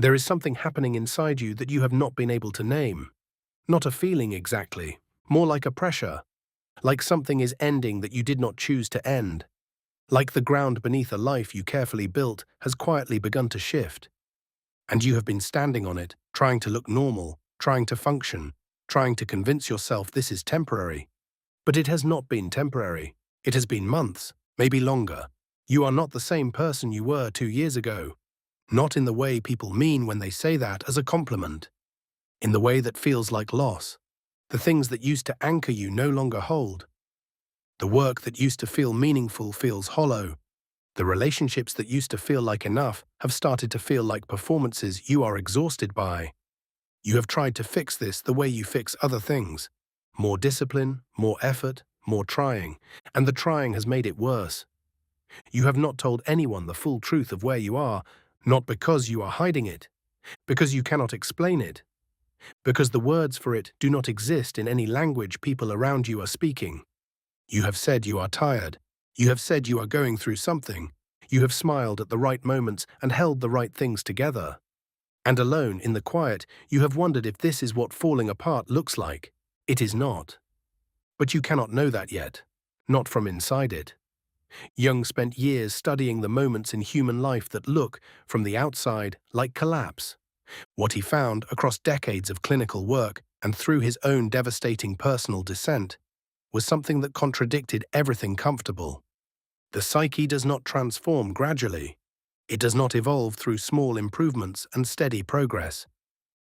There is something happening inside you that you have not been able to name. Not a feeling exactly, more like a pressure. Like something is ending that you did not choose to end. Like the ground beneath a life you carefully built has quietly begun to shift. And you have been standing on it, trying to look normal, trying to function, trying to convince yourself this is temporary. But it has not been temporary. It has been months, maybe longer. You are not the same person you were 2 years ago. Not in the way people mean when they say that as a compliment. In the way that feels like loss. The things that used to anchor you no longer hold. The work that used to feel meaningful feels hollow. The relationships that used to feel like enough have started to feel like performances you are exhausted by. You have tried to fix this the way you fix other things. More discipline, more effort, more trying, and the trying has made it worse. You have not told anyone the full truth of where you are, not because you are hiding it, because you cannot explain it, because the words for it do not exist in any language people around you are speaking. You have said you are tired. You have said you are going through something. You have smiled at the right moments and held the right things together. And alone, in the quiet, you have wondered if this is what falling apart looks like. It is not. But you cannot know that yet. Not from inside it. Jung spent years studying the moments in human life that look, from the outside, like collapse. What he found across decades of clinical work and through his own devastating personal descent was something that contradicted everything comfortable. The psyche does not transform gradually. It does not evolve through small improvements and steady progress.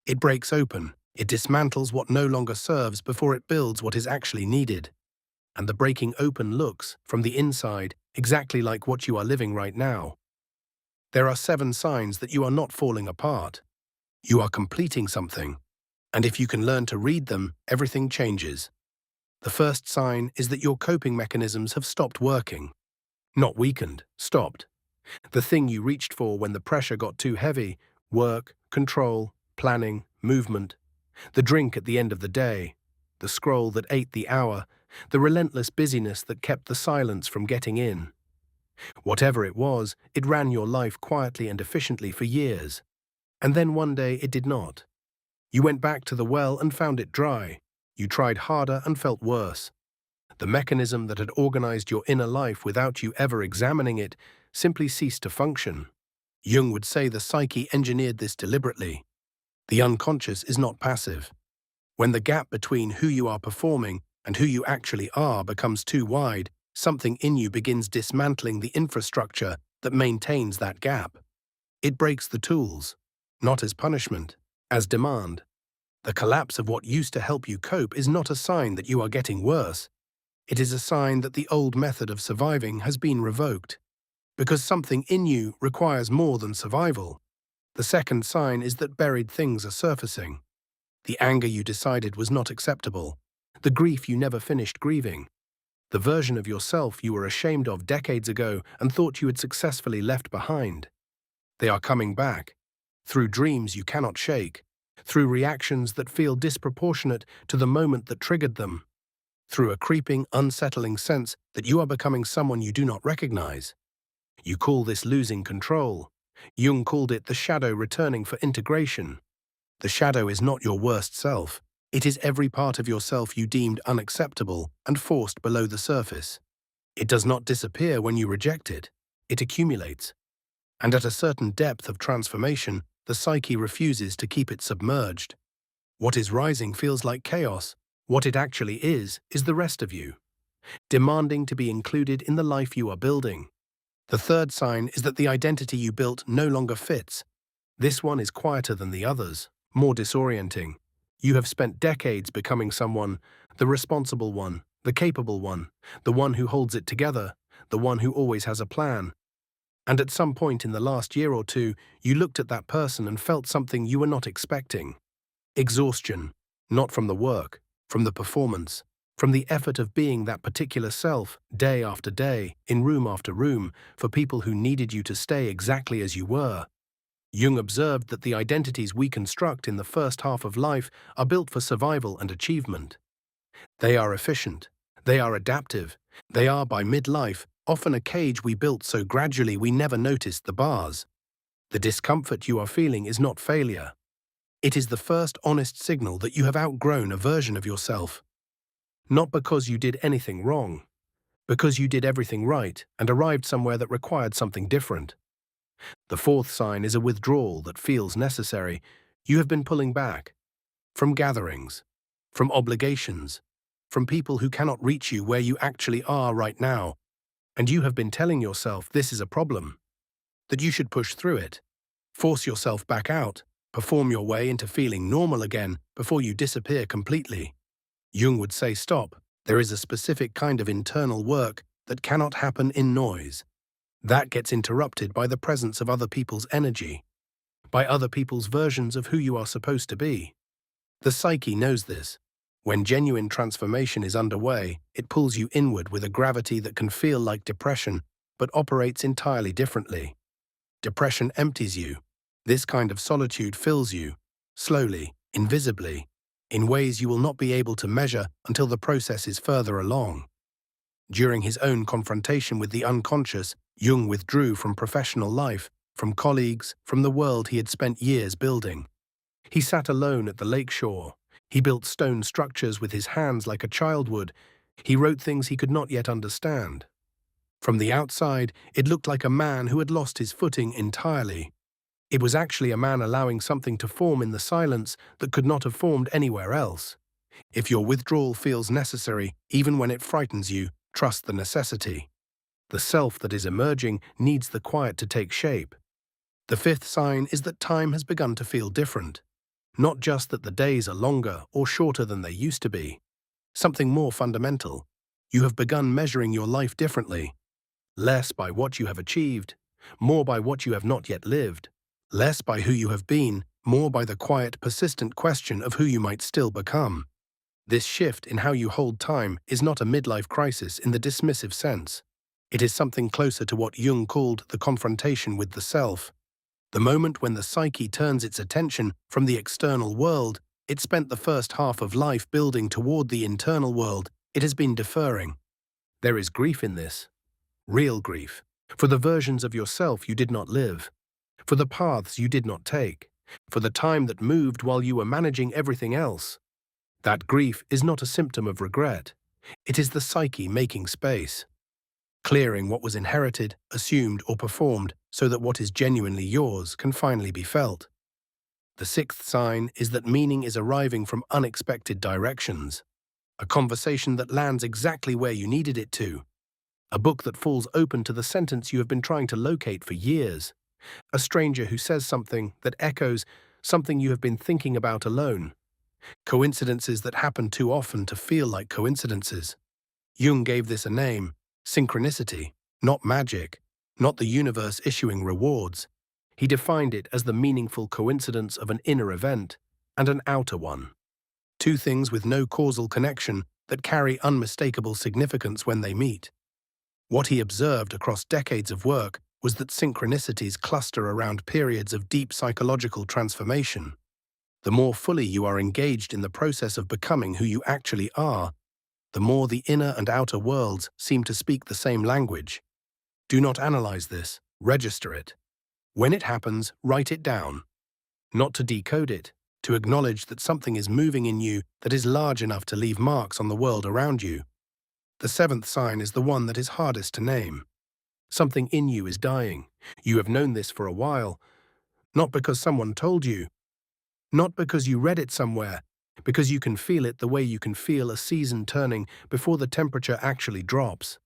It breaks open. It dismantles what no longer serves before it builds what is actually needed. And the breaking open looks, from the inside, exactly like what you are living right now. There are 7 signs that you are not falling apart. You are completing something. And if you can learn to read them, everything changes. The first sign is that your coping mechanisms have stopped working. Not weakened, stopped. The thing you reached for when the pressure got too heavy, work, control, planning, movement, the drink at the end of the day, the scroll that ate the hour, the relentless busyness that kept the silence from getting in. Whatever it was, it ran your life quietly and efficiently for years. And then one day it did not. You went back to the well and found it dry. You tried harder and felt worse. The mechanism that had organized your inner life without you ever examining it simply ceased to function. Jung would say the psyche engineered this deliberately. The unconscious is not passive. When the gap between who you are performing and who you actually are becomes too wide, something in you begins dismantling the infrastructure that maintains that gap. It breaks the tools, not as punishment, as demand. The collapse of what used to help you cope is not a sign that you are getting worse. It is a sign that the old method of surviving has been revoked. Because something in you requires more than survival. The second sign is that buried things are surfacing. The anger you decided was not acceptable. The grief you never finished grieving. The version of yourself you were ashamed of decades ago and thought you had successfully left behind. They are coming back. Through dreams you cannot shake. Through reactions that feel disproportionate to the moment that triggered them. Through a creeping, unsettling sense that you are becoming someone you do not recognize. You call this losing control. Jung called it the shadow returning for integration. The shadow is not your worst self. It is every part of yourself you deemed unacceptable and forced below the surface. It does not disappear when you reject it. It accumulates. And at a certain depth of transformation, the psyche refuses to keep it submerged. What is rising feels like chaos. What it actually is the rest of you, demanding to be included in the life you are building. The third sign is that the identity you built no longer fits. This one is quieter than the others, more disorienting. You have spent decades becoming someone, the responsible one, the capable one, the one who holds it together, the one who always has a plan. And at some point in the last year or two, you looked at that person and felt something you were not expecting. Exhaustion, not from the work, from the performance, from the effort of being that particular self, day after day, in room after room, for people who needed you to stay exactly as you were. Jung observed that the identities we construct in the first half of life are built for survival and achievement. They are efficient. They are adaptive. They are, by midlife, often a cage we built so gradually we never noticed the bars. The discomfort you are feeling is not failure. It is the first honest signal that you have outgrown a version of yourself. Not because you did anything wrong, because you did everything right and arrived somewhere that required something different. The fourth sign is a withdrawal that feels necessary. You have been pulling back from gatherings, from obligations, from people who cannot reach you where you actually are right now, and you have been telling yourself this is a problem, that you should push through it, force yourself back out, perform your way into feeling normal again before you disappear completely. Jung would say stop. There is a specific kind of internal work that cannot happen in noise. That gets interrupted by the presence of other people's energy, by other people's versions of who you are supposed to be. The psyche knows this. When genuine transformation is underway, it pulls you inward with a gravity that can feel like depression, but operates entirely differently. Depression empties you. This kind of solitude fills you, slowly, invisibly, in ways you will not be able to measure until the process is further along. During his own confrontation with the unconscious, Jung withdrew from professional life, from colleagues, from the world he had spent years building. He sat alone at the lakeshore. He built stone structures with his hands like a child would. He wrote things he could not yet understand. From the outside, it looked like a man who had lost his footing entirely. It was actually a man allowing something to form in the silence that could not have formed anywhere else. If your withdrawal feels necessary, even when it frightens you, trust the necessity. The self that is emerging needs the quiet to take shape. The fifth sign is that time has begun to feel different. Not just that the days are longer or shorter than they used to be. Something more fundamental. You have begun measuring your life differently. Less by what you have achieved, more by what you have not yet lived. Less by who you have been, more by the quiet, persistent question of who you might still become. This shift in how you hold time is not a midlife crisis in the dismissive sense. It is something closer to what Jung called the confrontation with the self. The moment when the psyche turns its attention from the external world, it spent the first half of life building toward the internal world it has been deferring. There is grief in this. Real grief. For the versions of yourself you did not live. For the paths you did not take. For the time that moved while you were managing everything else. That grief is not a symptom of regret. It is the psyche making space. Clearing what was inherited, assumed, or performed so that what is genuinely yours can finally be felt. The sixth sign is that meaning is arriving from unexpected directions. A conversation that lands exactly where you needed it to. A book that falls open to the sentence you have been trying to locate for years. A stranger who says something that echoes something you have been thinking about alone. Coincidences that happen too often to feel like coincidences. Jung gave this a name, synchronicity, not magic, not the universe issuing rewards. He defined it as the meaningful coincidence of an inner event and an outer one. Two things with no causal connection that carry unmistakable significance when they meet. What he observed across decades of work was that synchronicities cluster around periods of deep psychological transformation. The more fully you are engaged in the process of becoming who you actually are, the more the inner and outer worlds seem to speak the same language. Do not analyze this, register it. When it happens, write it down. Not to decode it, to acknowledge that something is moving in you that is large enough to leave marks on the world around you. The seventh sign is the one that is hardest to name. Something in you is dying. You have known this for a while, not because someone told you, not because you read it somewhere, because you can feel it the way you can feel a season turning before the temperature actually drops.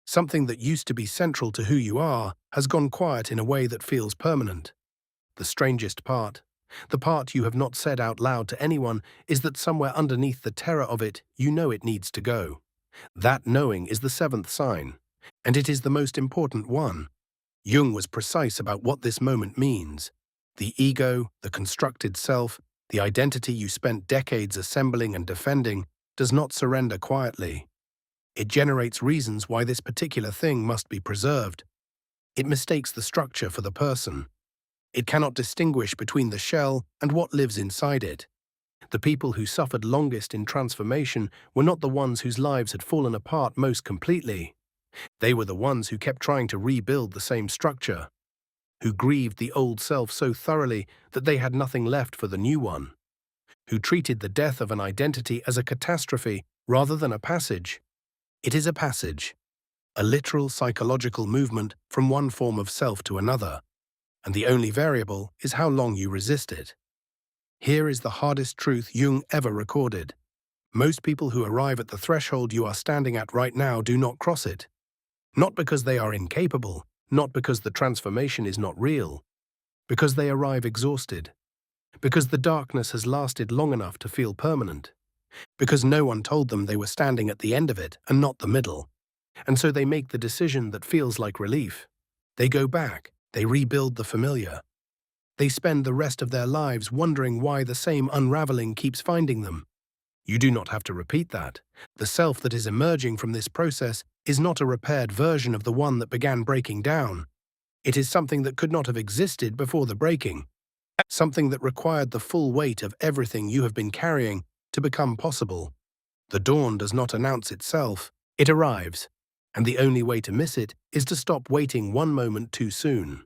Something that used to be central to who you are has gone quiet in a way that feels permanent. The strangest part, the part you have not said out loud to anyone, is that somewhere underneath the terror of it, you know it needs to go. That knowing is the seventh sign, and it is the most important one. Jung was precise about what this moment means. The ego, the constructed self, the identity you spent decades assembling and defending, does not surrender quietly. It generates reasons why this particular thing must be preserved. It mistakes the structure for the person. It cannot distinguish between the shell and what lives inside it. The people who suffered longest in transformation were not the ones whose lives had fallen apart most completely. They were the ones who kept trying to rebuild the same structure. who grieved the old self so thoroughly that they had nothing left for the new one, who treated the death of an identity as a catastrophe rather than a passage. It is a passage, a literal psychological movement from one form of self to another, and the only variable is how long you resist it. Here is the hardest truth Jung ever recorded. Most people who arrive at the threshold you are standing at right now do not cross it. Not because they are incapable, not because the transformation is not real, because they arrive exhausted, because the darkness has lasted long enough to feel permanent, because no one told them they were standing at the end of it and not the middle, and so they make the decision that feels like relief. They go back, they rebuild the familiar. They spend the rest of their lives wondering why the same unraveling keeps finding them. You do not have to repeat that. The self that is emerging from this process is not a repaired version of the one that began breaking down. It is something that could not have existed before the breaking, something that required the full weight of everything you have been carrying to become possible. The dawn does not announce itself, it arrives, and the only way to miss it is to stop waiting one moment too soon.